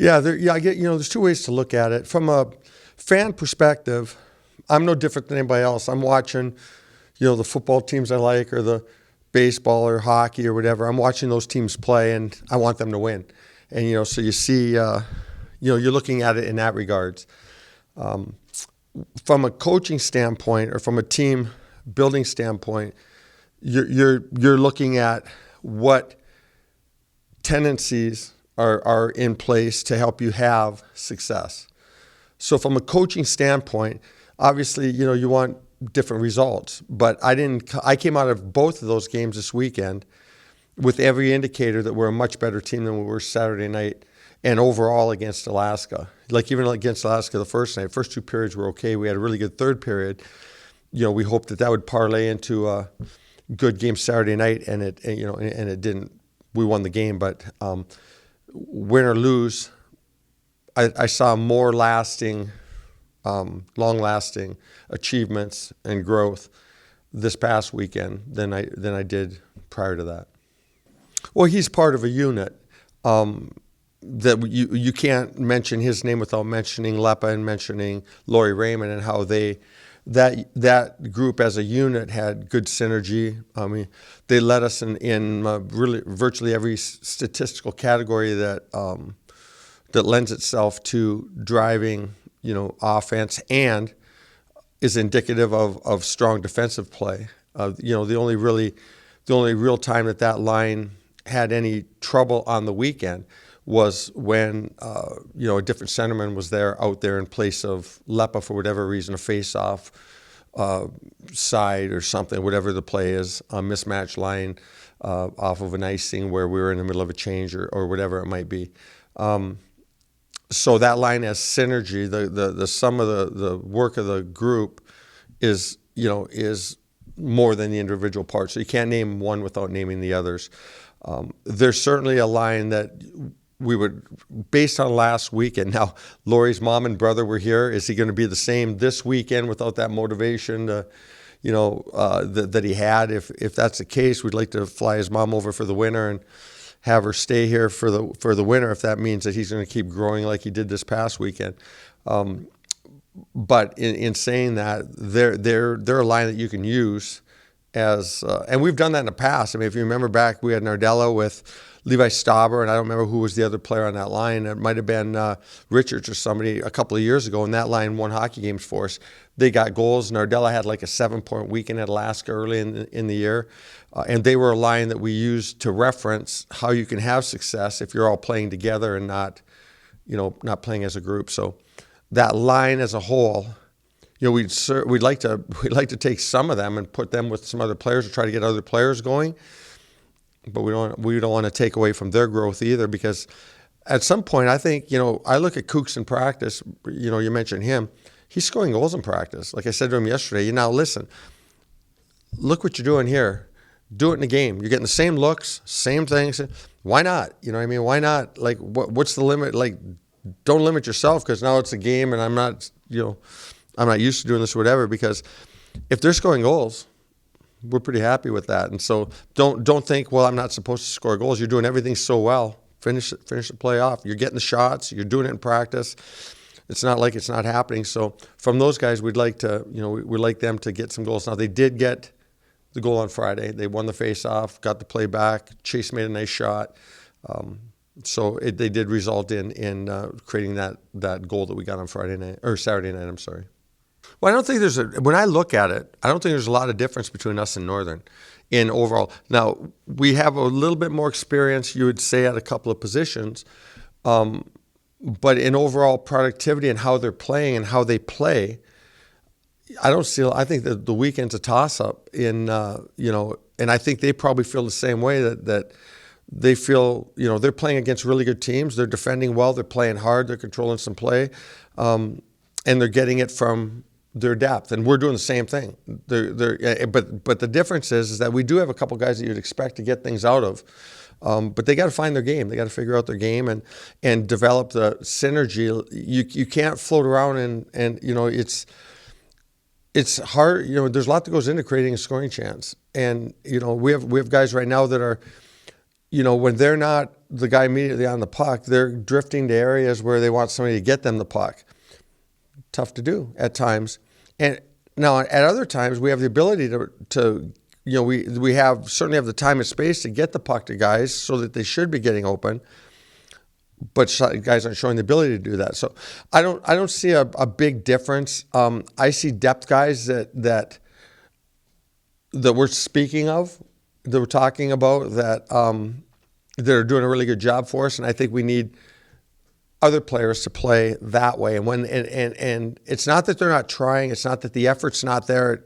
I get, there's two ways to look at it. From a fan perspective, I'm no different than anybody else. I'm watching, the football teams I like, or the baseball or hockey or whatever. I'm watching those teams play, and I want them to win. And, so you see, you're looking at it in that regards. From a coaching standpoint or from a team building standpoint, you're looking at what tendencies are in place to help you have success. So from a coaching standpoint, obviously, you want different results. But I came out of both of those games this weekend with every indicator that we're a much better team than we were Saturday night and overall against Alaska. Like even against Alaska the first night, first two periods were okay. We had a really good third period. We hoped that would parlay into a good game Saturday night, and it didn't. We won the game, but win or lose, I saw more lasting, long-lasting achievements and growth this past weekend than I did prior to that. Well, he's part of a unit that you can't mention his name without mentioning Lepa and mentioning Lori Raymond and how that group as a unit had good synergy. I mean, they led us in really virtually every statistical category that lends itself to driving, offense and is indicative of strong defensive play. The only real time that line had any trouble on the weekend was when a different centerman was out there in place of Lepa for whatever reason, a face-off side or something, whatever the play is, a mismatch line off of an icing where we were in the middle of a change or whatever it might be. So that line has synergy. The sum of the work of the group is more than the individual parts. So you can't name one without naming the others. There's certainly a line that we would, based on last weekend. Now, Lori's mom and brother were here. Is he going to be the same this weekend without that motivation that he had? If that's the case, we'd like to fly his mom over for the winter and have her stay here for the winter. If that means that he's going to keep growing like he did this past weekend. But in saying that, they're a line that you can use as, and we've done that in the past. I mean, if you remember back, we had Nardella with Levi Stauber, and I don't remember who was the other player on that line. It might have been Richards or somebody a couple of years ago, and that line won hockey games for us. They got goals. Nardella had like a 7-point weekend at Alaska early in the year, and they were a line that we used to reference how you can have success if you're all playing together and not playing as a group. So that line as a whole, we'd like to take some of them and put them with some other players to try to get other players going. But we don't want to take away from their growth either, because at some point I think, I look at Kooks in practice, you mentioned him, he's scoring goals in practice. Like I said to him yesterday, now listen, look what you're doing here. Do it in the game. You're getting the same looks, same things. Why not? Why not? Like, what's the limit? Like, don't limit yourself because now it's a game and I'm not used to doing this or whatever, because if they're scoring goals, we're pretty happy with that. And so don't think, well, I'm not supposed to score goals. You're doing everything so well. Finish the play off. You're getting the shots. You're doing it in practice. It's not like it's not happening. So from those guys, we'd like them to get some goals. Now, they did get the goal on Friday. They won the face-off, got the play back. Chase made a nice shot. So they did result in creating that goal that we got on Saturday night. I'm sorry. Well, I don't think when I look at it, I don't think there's a lot of difference between us and Northern in overall. Now, we have a little bit more experience, you would say, at a couple of positions. But in overall productivity and how they're playing and how they play, I think that the weekend's a toss-up and I think they probably feel the same way that they feel, they're playing against really good teams. They're defending well. They're playing hard. They're controlling some play. And they're getting it from their depth, and we're doing the same thing. But the difference is that we do have a couple guys that you'd expect to get things out of, but they got to find their game. They got to figure out their game and develop the synergy. You can't float around and it's hard. There's a lot that goes into creating a scoring chance, and we have guys right now that are when they're not the guy immediately on the puck, they're drifting to areas where they want somebody to get them the puck. Tough to do at times. And now at other times, we have the ability to we certainly have the time and space to get the puck to guys so that they should be getting open, but guys aren't showing the ability to do that. So I don't see a big difference. I see depth guys that we're speaking of, that we're talking about, that are doing a really good job for us, and I think we need other players to play that way. And it's not that they're not trying. It's not that the effort's not there.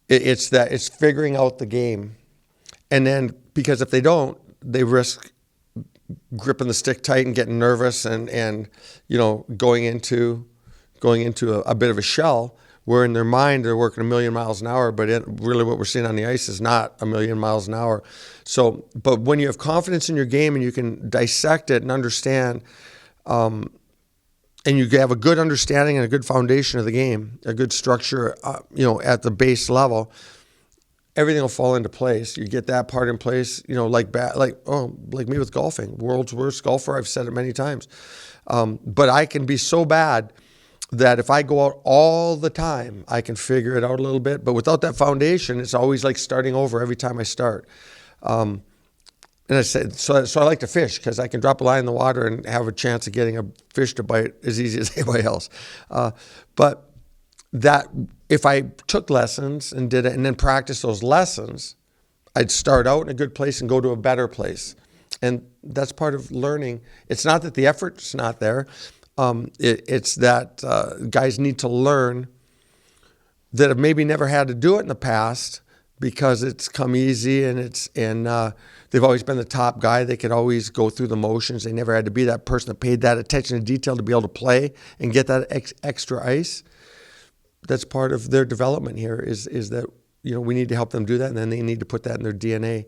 It's that it's figuring out the game, and then because if they don't, they risk gripping the stick tight and getting nervous and going into a bit of a shell, where in their mind they're working 1,000,000 miles an hour, but really what we're seeing on the ice is not 1,000,000 miles an hour. So, but when you have confidence in your game and you can dissect it and understand, and you have a good understanding and a good foundation of the game, a good structure, at the base level, everything will fall into place. You get that part in place, like me with golfing, world's worst golfer. I've said it many times, but I can be so bad that if I go out all the time, I can figure it out a little bit. But without that foundation, it's always like starting over every time I start. And I said, so I like to fish because I can drop a line in the water and have a chance of getting a fish to bite as easy as anybody else. But that if I took lessons and did it and then practice those lessons, I'd start out in a good place and go to a better place. And that's part of learning. It's not that the effort's not there. It's that guys need to learn that have maybe never had to do it in the past because it's come easy and they've always been the top guy. They could always go through the motions. They never had to be that person that paid that attention to detail to be able to play and get that extra ice. That's part of their development here is that we need to help them do that, and then they need to put that in their DNA.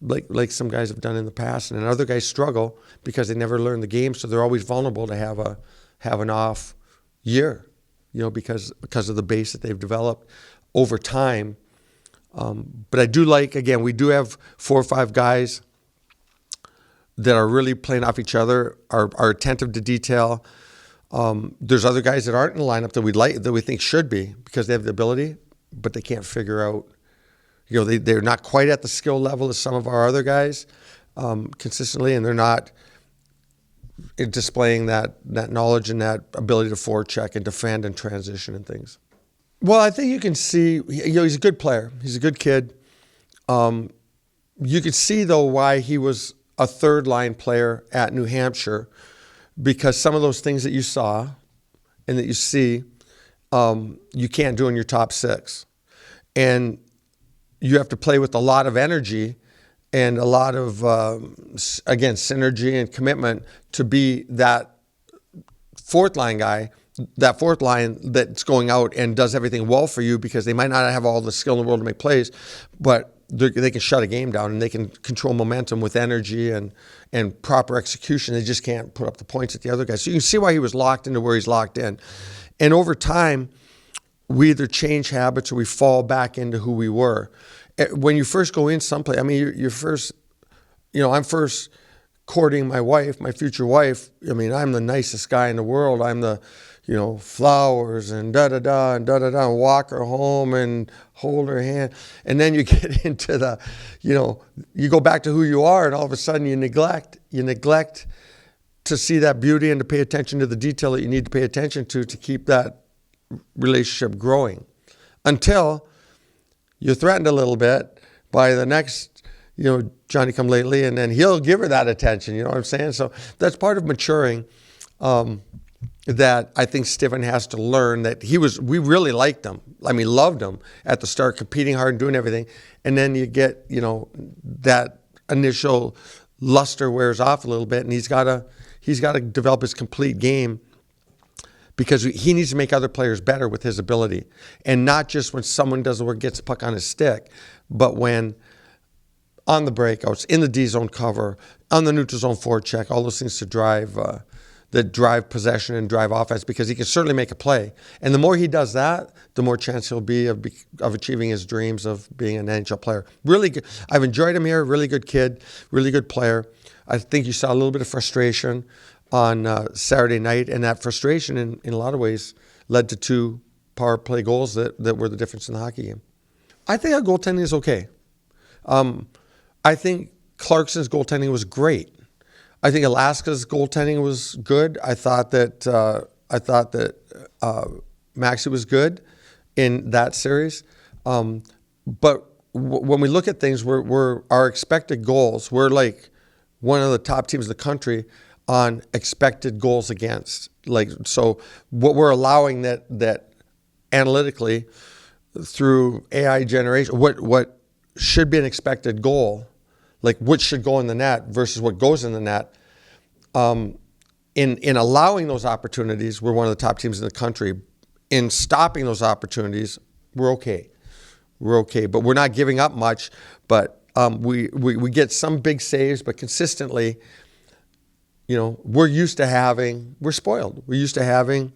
Like some guys have done in the past, and then other guys struggle because they never learn the game, so they're always vulnerable to have an off year, because of the base that they've developed over time. But I do again, we do have 4 or 5 guys that are really playing off each other, are attentive to detail. There's other guys that aren't in the lineup that we think should be because they have the ability, but they can't figure out. They're not quite at the skill level as some of our other guys consistently, and they're not displaying that knowledge and that ability to forecheck and defend and transition and things. Well, I think you can see, he's a good player. He's a good kid. You could see, though, why he was a third-line player at New Hampshire, because some of those things that you saw and that you see, you can't do in your top 6. And you have to play with a lot of energy and a lot of, again, synergy and commitment to be that fourth line guy, that fourth line that's going out and does everything well for you, because they might not have all the skill in the world to make plays, but they can shut a game down and they can control momentum with energy and proper execution. They just can't put up the points at the other guys. So you can see why he was locked into where he's locked in. And over time, we either change habits or we fall back into who we were. When you first go in someplace, you're first, I'm first courting my wife, my future wife. I'm the nicest guy in the world. I'm the, flowers and da-da-da and da-da-da, and walk her home and hold her hand. And then you get into the, you go back to who you are, and all of a sudden you neglect to see that beauty and to pay attention to the detail that you need to pay attention to keep that relationship growing, until you're threatened a little bit by the next, Johnny come lately, and then he'll give her that attention. You know what I'm saying? So that's part of maturing, that I think Stiven has to learn. That we really liked him. Loved him at the start, competing hard and doing everything. And then you get, that initial luster wears off a little bit, and he's got to develop his complete game, because he needs to make other players better with his ability. And not just when someone does the work, gets the puck on his stick, but when on the breakouts, in the D zone cover, on the neutral zone forecheck, all those things to drive that drive possession and drive offense, because he can certainly make a play. And the more he does that, the more chance he'll be of achieving his dreams of being an NHL player. Really good. I've enjoyed him here. Really good kid. Really good player. I think you saw a little bit of frustration on Saturday night, and that frustration in a lot of ways led to 2 power play goals that were the difference in the hockey game. I think our goaltending is okay. I think Clarkson's goaltending was great. I think Alaska's goaltending was good. I thought that Maxey was good in that series. But when we look at things, we're our expected goals. We're like one of the top teams in the country on expected goals against. Like, so what we're allowing that analytically through AI generation, what should be an expected goal, like what should go in the net versus what goes in the net. In allowing those opportunities, we're one of the top teams in the country. In stopping those opportunities, we're okay. We're okay, but we're not giving up much. But we get some big saves, but consistently, we're spoiled. We're used to having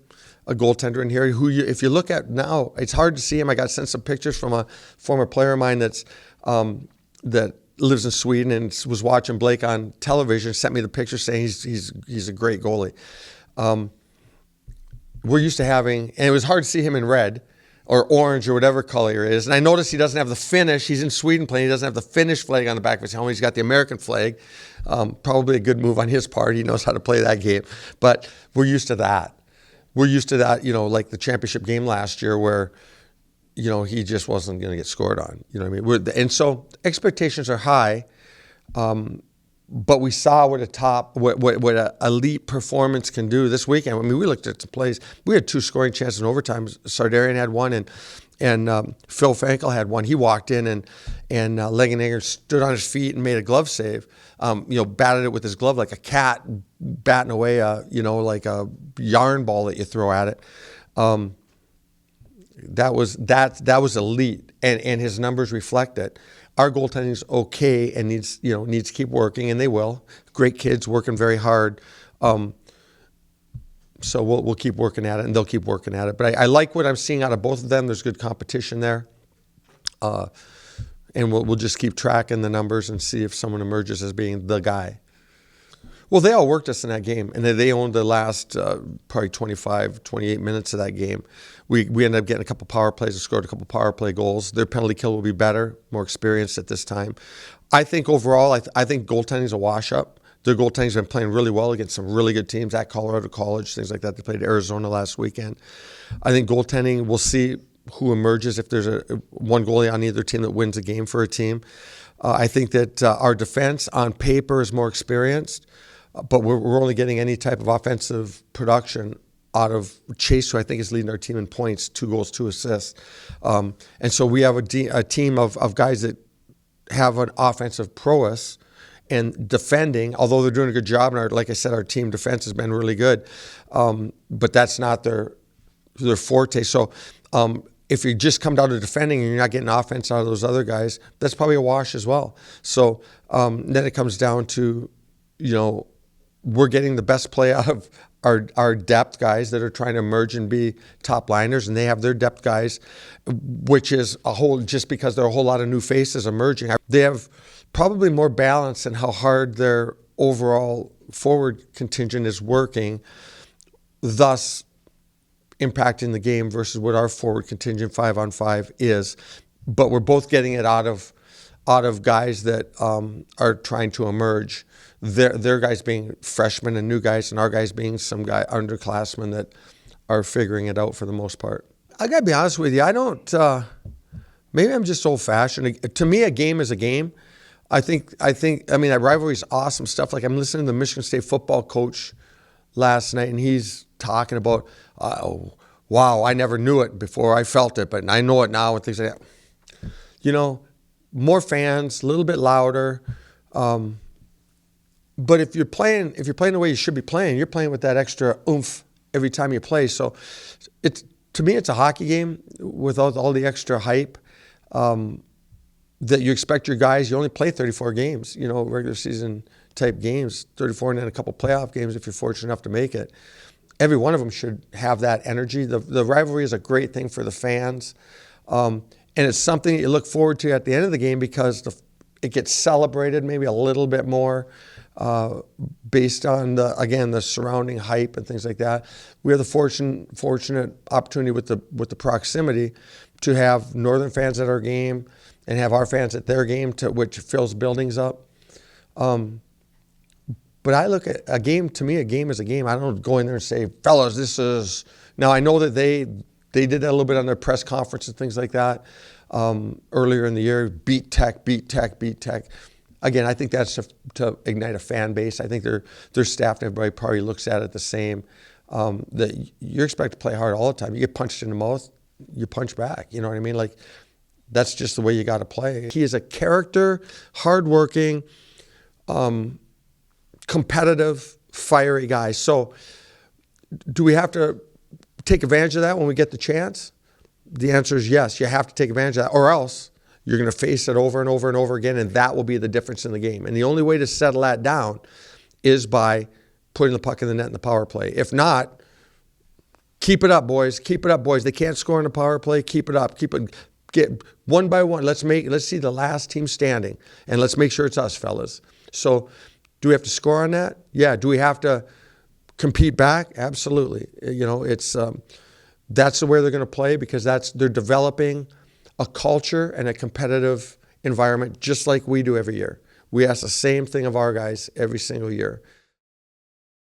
a goaltender in here who, if you look at now, it's hard to see him. I got sent some pictures from a former player of mine that lives in Sweden and was watching Blake on television. Sent me the picture saying he's a great goalie. We're used to having, and it was hard to see him in red or orange or whatever color it is. And I noticed he doesn't have the Finnish. He's in Sweden playing. He doesn't have the Finnish flag on the back of his helmet. He's got the American flag. Probably a good move on his part. He knows how to play that game. But we're used to that. We're used to that, like the championship game last year where, he just wasn't going to get scored on. You know what I mean? And so expectations are high, but we saw what an elite performance can do this weekend. I mean, we looked at the plays. We had 2 scoring chances in overtime. Sardarian had one, and Phil Frankel had one. He walked in, and Legenegger stood on his feet and made a glove save. Batted it with his glove like a cat batting away like a yarn ball that you throw at it. That was elite, and his numbers reflect it. Our goaltending is okay and needs to keep working, and they will. Great kids working very hard. So we'll keep working at it, and they'll keep working at it. But I like what I'm seeing out of both of them. There's good competition there, and we'll just keep tracking the numbers and see if someone emerges as being the guy. Well, they all worked us in that game, and they owned the last probably 25, 28 minutes of that game. We ended up getting a couple power plays and scored a couple power play goals. Their penalty kill will be better, more experienced at this time. I think overall, I think goaltending is a wash-up. Their goaltending's been playing really well against some really good teams at Colorado College, things like that. They played Arizona last weekend. I think goaltending, we'll see who emerges if there's one goalie on either team that wins a game for a team. I think that our defense on paper is more experienced, but we're only getting any type of offensive production out of Chase, who I think is leading our team in points, 2 goals, 2 assists. And so we have a team of guys that have an offensive prowess and defending, although they're doing a good job. And like I said, our team defense has been really good. But that's not their forte. So if you just come down to defending and you're not getting offense out of those other guys, that's probably a wash as well. So then it comes down to, we're getting the best play out of our depth guys that are trying to emerge and be top liners, and they have their depth guys, which is just because there are a whole lot of new faces emerging. They have probably more balance in how hard their overall forward contingent is working, thus impacting the game versus what our forward contingent 5-on-5 is. But we're both getting it out of guys that are trying to emerge. Their guys being freshmen and new guys, and our guys being some guy underclassmen that are figuring it out for the most part. I gotta be honest with you, I don't. Maybe I'm just old-fashioned. To me, a game is a game. I mean, that rivalry is awesome stuff. Like, I'm listening to the Michigan State football coach last night, and he's talking about, wow, I never knew it before. I felt it, but I know it now, and things like that. More fans, a little bit louder. But if you're playing the way you should be playing, you're playing with that extra oomph every time you play. So to me, it's a hockey game without all the extra hype that you expect your guys. You only play 34 games, regular season type games, 34 and then a couple playoff games if you're fortunate enough to make it. Every one of them should have that energy. The rivalry is a great thing for the fans. And it's something that you look forward to at the end of the game because it gets celebrated maybe a little bit more based on, the surrounding hype and things like that. We have the fortunate opportunity with the proximity to have Northern fans at our game and have our fans at their game, which fills buildings up. But I look at a game, to me, a game is a game. I don't go in there and say, fellas, this is... Now, I know that they did that a little bit on their press conference and things like that earlier in the year. Beat Tech, beat Tech, beat Tech. Again, I think that's to ignite a fan base. I think their staff and everybody probably looks at it the same. That you're expected to play hard all the time. You get punched in the mouth, you punch back. You know what I mean? Like, that's just the way you got to play. He is a character, hardworking, competitive, fiery guy. So do we have to take advantage of that when we get the chance? The answer is yes. You have to take advantage of that, or else you're going to face it over and over and over again, and that will be the difference in the game. And the only way to settle that down is by putting the puck in the net in the power play. If not, keep it up, boys. Keep it up, boys. They can't score in the power play. Keep it up. Get one by one. Let's see the last team standing, and let's make sure it's us, fellas. So do we have to score on that? Yeah. Do we have to compete back? Absolutely. It's that's the way they're going to play because they're developing a culture and a competitive environment just like we do every year. We ask the same thing of our guys every single year.